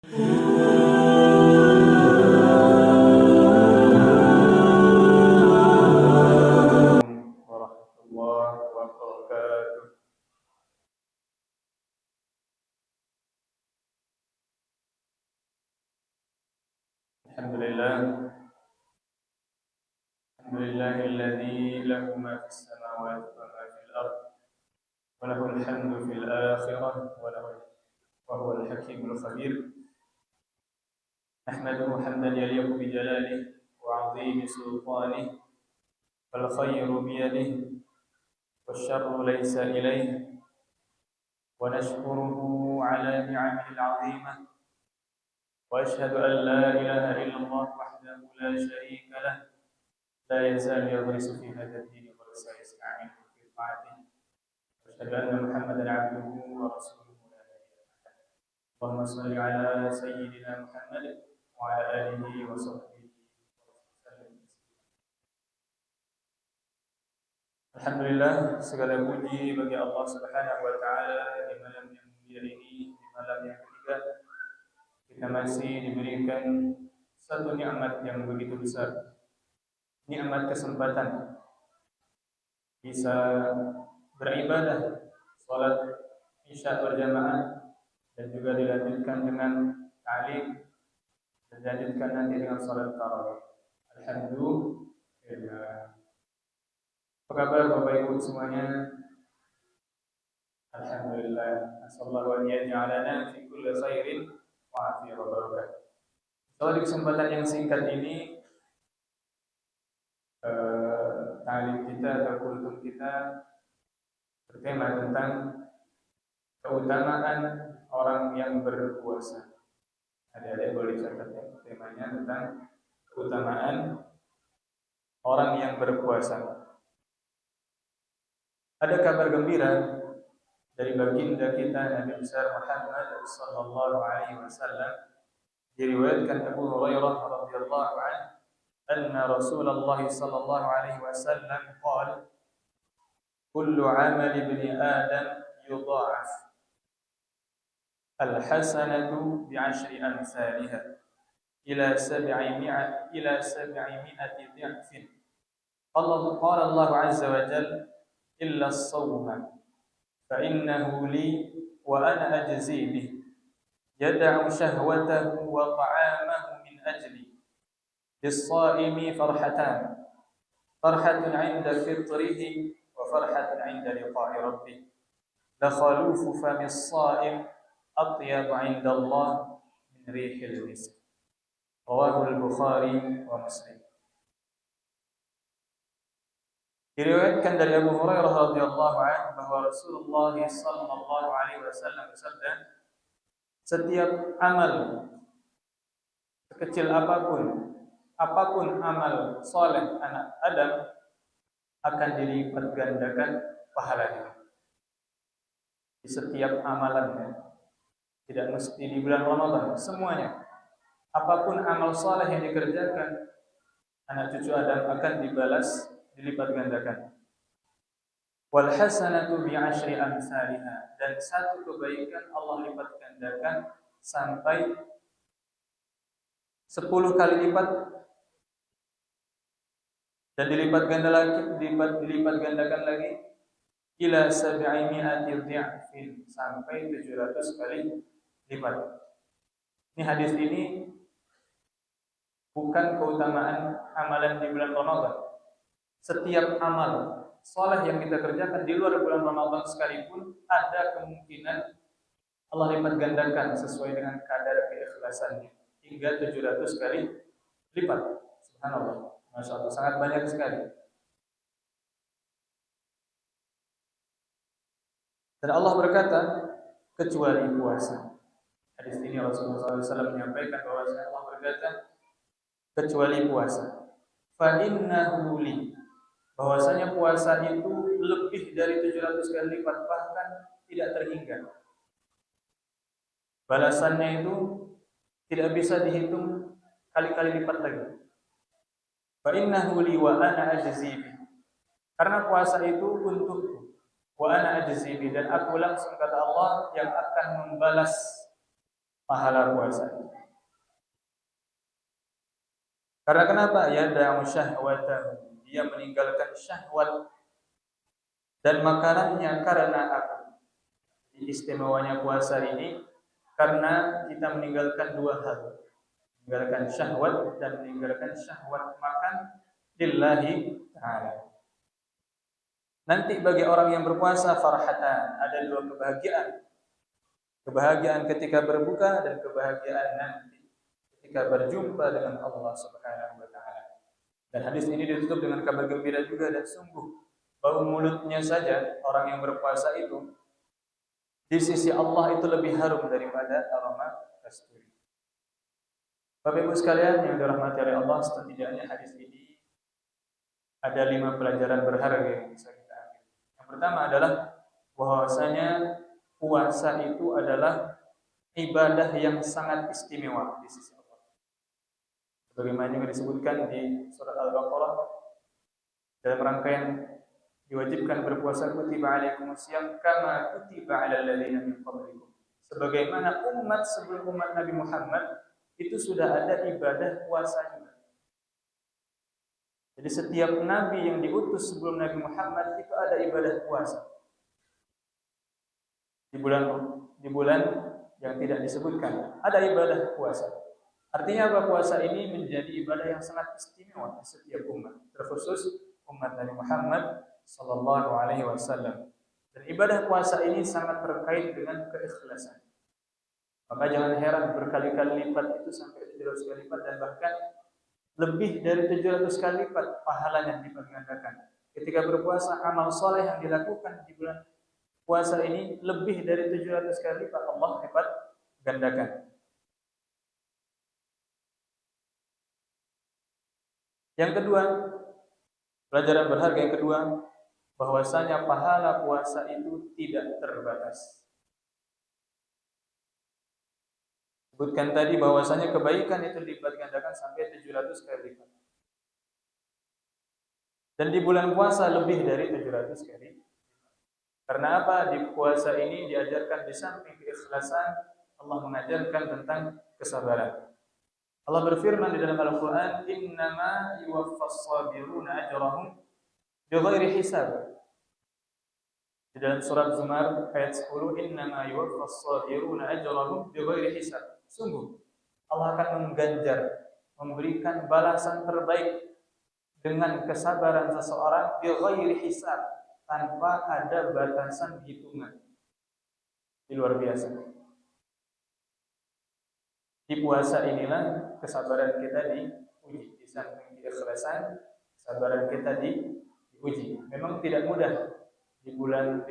warahmatullahi wabarakatuh. Alhamdulillah, alhamdulillahilladzi lahu ma fis samawati wa ma fil ardh wa lahul hamdu fil akhirah wa huwal hakimul khabir. Nahmaduhu hamdan yaliqu bi jalalihi wa 'azimi sultanihi wal khayru bi yadihi wasyarru laysa ilayhi wa nashkuruhu 'ala ni'amihi al-'azimah wa asyhadu an la ilaha illallah wahdahu la syarika lah la yazal yaghrisu fi hadha ad-din wa la yasta'inu fi ta'atihi wa asyhadu anna Muhammadan 'abduhu wa rasuluhu la nabiyya ba'dahu. Allahumma shalli 'ala sayyidina Muhammad wa 'ala alihi wa sahbihi wa sallam. Alhamdulillah, segala puji bagi Allah Subhanahu wa taala di malam yang mulia ini, di malam yang ketiga kita masih diberikan satu nikmat yang begitu besar. Nikmat kesempatan bisa beribadah salat Isya berjamaah dan juga dilanjutkan dengan ta'lim dan dilanjutkan nanti dengan salat tarawih. Alhamdulillah. Apa kabar Bapak Ibu semuanya? Alhamdulillah. Asallahu an yaj'alana fi kulli khairin wa fi barakah. Di kesempatan yang singkat ini ta'lim kita atau kultum kita bertema tentang keutamaan orang yang berpuasa. Adik-adik boleh catat ya, temanya tentang keutamaan orang yang berpuasa. Ada kabar gembira dari baginda kita Nabi besar Muhammad sallallahu alaihi wasallam. Diriwayatkan Abu Hurairah radhiyallahu anhu anna Rasulullah sallallahu alaihi wasallam qala kullu 'amali ibni Adam yudha'af al-hasanatu bi'ashri amsalha ila 700 dha'fin. Qala Allah 'azza wa jalla illa as-sawma fa innahu li wa ana ajzi bih yad'u shahwatahu wa ta'amahu min ajli lis-sha'imi farhatan 'inda fitrihi wa farhatun 'inda liqa'i rabbih la khalufu fami as-sha'im atyabu 'inda Allah min rihil misk. Rawahu al-Bukhari wa Muslim. Diriwayatkan dari Abu Hurairah radhiyallahu anhu bahwa Rasulullah sallallahu alaihi wasallam bersabda, setiap amal sekecil apapun amal soleh anak Adam akan dilipat gandakan pahalanya. Di setiap amalannya, tidak mesti di bulan Ramadan, semuanya. Apapun amal soleh yang dikerjakan anak cucu Adam akan dibalas dilipat gandakan. Wal hasanatu bi 'ashri amsalha, dan satu kebaikan Allah lipat gandakan sampai 10 kali lipat dan dilipat gandakan lagi ila 700 dha'fin, sampai 700 kali lipat. Ini hadis ini bukan keutamaan amalan di bulan Ramadan. Setiap amal saleh yang kita kerjakan di luar bulan Ramadan sekalipun ada kemungkinan Allah lipat gandakan sesuai dengan kadar keikhlasannya hingga 700 kali lipat. Subhanallah, Masya Allah, sangat banyak sekali. Dan Allah berkata, kecuali puasa. Hadis ini Rasulullah SAW menyampaikan bahwa Allah berkata, kecuali puasa. Fa innahu li, bahwasanya puasa itu lebih dari 700 kali lipat, bahkan tidak terhingga. Balasannya itu tidak bisa dihitung kali-kali lipat lagi. Fa innahu li wa ana ajzi bi, karena puasa itu untukku. Wa ana ajzi bi, dan aku langsung, kata Allah, yang akan membalas pahala puasa. Karena kenapa? Yada'u syahwatahu, dia meninggalkan syahwat dan makanannya karena apa? Istimewanya puasa ini karena kita meninggalkan dua hal. Meninggalkan syahwat dan meninggalkan syahwat makan lillahi ta'ala. Nanti bagi orang yang berpuasa farhatan, ada dua kebahagiaan. Kebahagiaan ketika berbuka dan kebahagiaan nanti ketika berjumpa dengan Allah Subhanahu wa taala. Dan hadis ini ditutup dengan kabar gembira juga, dan sungguh bau mulutnya saja orang yang berpuasa itu di sisi Allah itu lebih harum daripada aroma kasturi. Bapak Ibu sekalian yang dirahmati oleh Allah, setidaknya hadis ini ada 5 pelajaran berharga yang bisa kita ambil. Yang pertama adalah bahwasanya puasa itu adalah ibadah yang sangat istimewa di sisi Allah. Sebagaimana yang disebutkan di surat Al-Baqarah dalam rangkaian diwajibkan berpuasa, kutiba alaikumusiyam kama kutiba alal ladzina min qablikum. Sebagaimana umat sebelum umat Nabi Muhammad itu sudah ada ibadah puasa juga. Jadi setiap nabi yang diutus sebelum Nabi Muhammad itu ada ibadah puasa. Di bulan yang tidak disebutkan ada ibadah puasa. Artinya apa? Puasa ini menjadi ibadah yang sangat istimewa di setiap umat, terkhusus umat Nabi Muhammad sallallahu alaihi wasallam. Dan ibadah puasa ini sangat terkait dengan keikhlasan. Maka jangan heran berkali-kali lipat itu sampai 700 kali lipat dan bahkan lebih dari 700 kali lipat pahalanya dilipat gandakan. Ketika berpuasa, amal soleh yang dilakukan di bulan puasa ini lebih dari 700 kali lipat Allah lipat gandakan. Yang kedua, pelajaran berharga yang kedua, bahwasanya pahala puasa itu tidak terbatas. Sebutkan tadi bahwasanya kebaikan itu dilipat gandakan sampai 700 kali lipat. Dan di bulan puasa lebih dari 700 kali. Karena apa? Di puasa ini diajarkan di samping keikhlasan, Allah mengajarkan tentang kesabaran. Allah berfirman di dalam Al-Qur'an, "Innama yuwaffas sabiruna ajrahum bighairi hisab." Di dalam surat Zumar ayat 10, "Innama yuwaffas sabiruna ajrahum bighairi hisab." Sungguh Allah akan mengganjar, memberikan balasan terbaik dengan kesabaran seseorang bighairi hisab, tanpa ada batasan hitungan. Ini luar biasa. Di puasa inilah kesabaran kita diuji. Di samping keikhlasan, kesabaran kita diuji. Memang tidak mudah di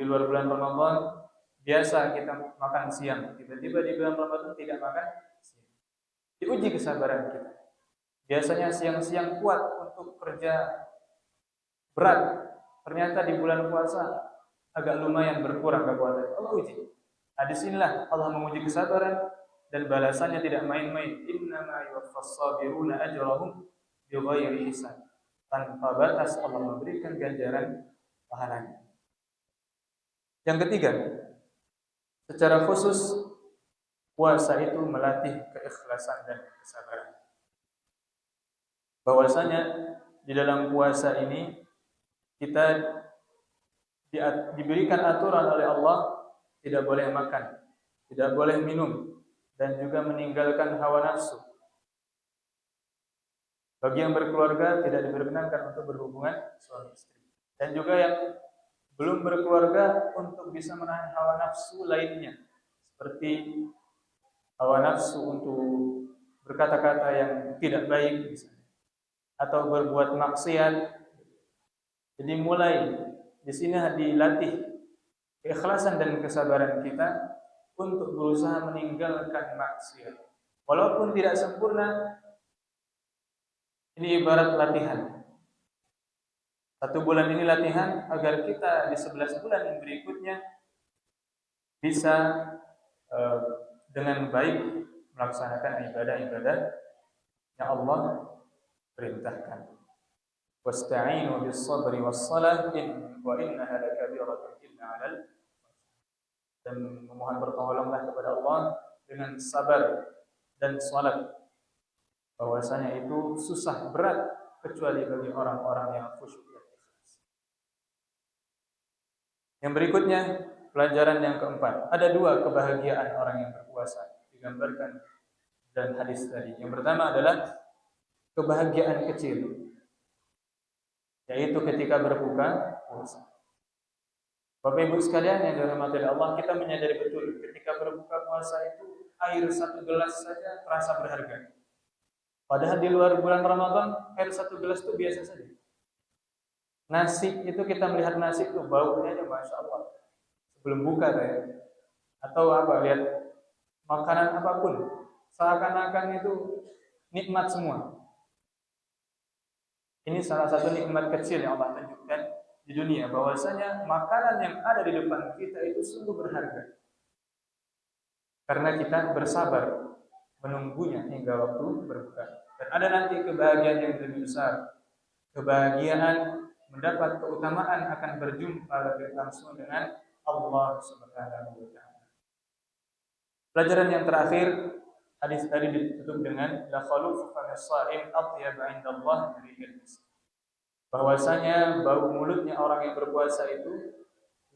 luar bulan Ramadan biasa kita makan siang, tiba-tiba di bulan Ramadan tidak makan siang. Diuji kesabaran kita. Biasanya siang-siang kuat untuk kerja berat, ternyata di bulan puasa agak lumayan berkurang kekuatan. Allah uji. Nah, disinilah Allah menguji kesabaran dan balasannya tidak main-main. Innama yuwaffas sabiruna ajrahum bighairi hisab. Tanpa batas Allah memberikan ganjaran pahalanya. Yang ketiga, secara khusus puasa itu melatih keikhlasan dan kesabaran. Bahwasanya di dalam puasa ini kita diberikan aturan oleh Allah, tidak boleh makan, tidak boleh minum, dan juga meninggalkan hawa nafsu. Bagi yang berkeluarga tidak diperkenankan untuk berhubungan suami istri. Dan juga yang belum berkeluarga untuk bisa menahan hawa nafsu lainnya, seperti hawa nafsu untuk berkata-kata yang tidak baik misalnya, atau berbuat maksiat. Jadi mulai di sini dilatih keikhlasan dan kesabaran kita untuk berusaha meninggalkan maksiat. Walaupun tidak sempurna, ini ibarat latihan. 1 bulan ini latihan agar kita di 11 bulan yang berikutnya bisa dengan baik melaksanakan ibadah-ibadah yang Allah perintahkan. Wasta'inu bis-sabri was-salah wa innaha lakabiratun illa 'alal, dan memohon pertolonganlah kepada Allah dengan sabar dan salat, bahwasanya itu susah berat kecuali bagi orang-orang yang khusyuk dan ikhlas. Yang berikutnya, pelajaran yang keempat, ada dua kebahagiaan orang yang berpuasa digambarkan dan hadis tadi. Yang pertama adalah kebahagiaan kecil, yaitu ketika berbuka puasa. Bapak Ibu sekalian yang dirahmati Allah, kita menyadari betul ketika berbuka puasa itu air satu gelas saja terasa berharga. Padahal di luar bulan Ramadan air satu gelas itu biasa saja. Nasi itu kita melihat nasi itu baunya aja Masya Allah sebelum buka kayak. Atau apa, lihat makanan apapun seakan-akan itu nikmat semua. Ini salah satu nikmat kecil yang Allah tunjukkan di dunia, bahwasanya makanan yang ada di depan kita itu sungguh berharga. Karena kita bersabar menunggunya hingga waktu berbuka. Dan ada nanti kebahagiaan yang lebih besar. Kebahagiaan mendapat keutamaan akan berjumpa lebih langsung dengan Allah Subhanahu wa taala. Pelajaran yang terakhir, hadis tadi ditutup dengan la khalufu famis-shaim atyab 'inda Allah min rihil misk. Bahwasanya bau mulutnya orang yang berpuasa itu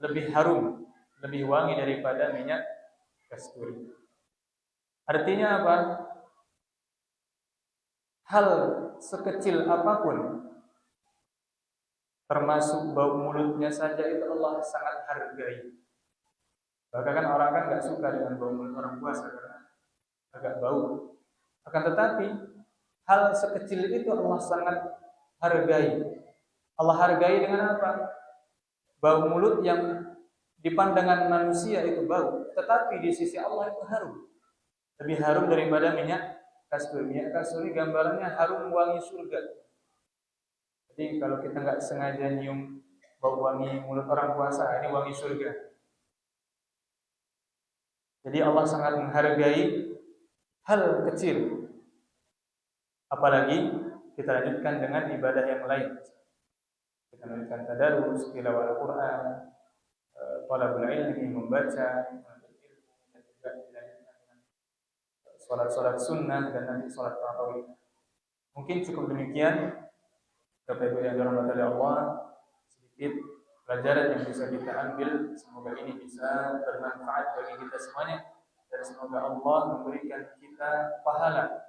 lebih harum, lebih wangi daripada minyak kasturi. Artinya apa? Hal sekecil apapun, termasuk bau mulutnya saja, itu Allah sangat hargai. Bahkan kan orang kan nggak suka dengan bau mulut orang puasa karena agak bau. Akan tetapi hal sekecil itu Allah sangat hargai. Allah hargai dengan apa? Bau mulut yang di pandangan manusia itu bau, tetapi di sisi Allah itu harum. Lebih harum daripada minyak kasturi. Minyak kasturi gambarannya harum wangi surga. Jadi kalau kita nggak sengaja nyium bau wangi mulut orang puasa, ini wangi surga. Jadi Allah sangat menghargai hal kecil. Apalagi kita lanjutkan dengan ibadah yang lain. Kita lanjutkan tadarus, tilawah Al-Quran, talabul ilmi, membaca, dan juga dilanjutkan dengan salat-salat sunnah dan nanti salat tarawih. Mungkin cukup demikian. Bapak Ibu yang dirahmati Allah, sedikit pelajaran yang bisa kita ambil. Semoga ini bisa bermanfaat bagi kita semuanya, dan semoga Allah memberikan kita pahala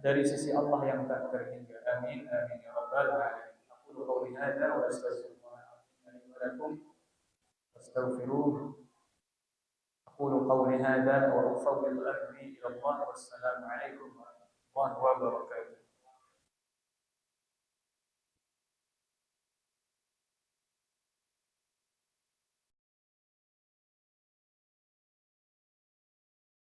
dari sisi Allah yang tak terhingga. Amin amin ya rabbal alamin. Aqulu qawli hadza wa astaghfirullaha li wa lakum fastaghfiruhu. Aqulu qawli hadza wa ufawwidu amri ila Allah. Wassalamu alaikum warahmatullahi wabarakatuh.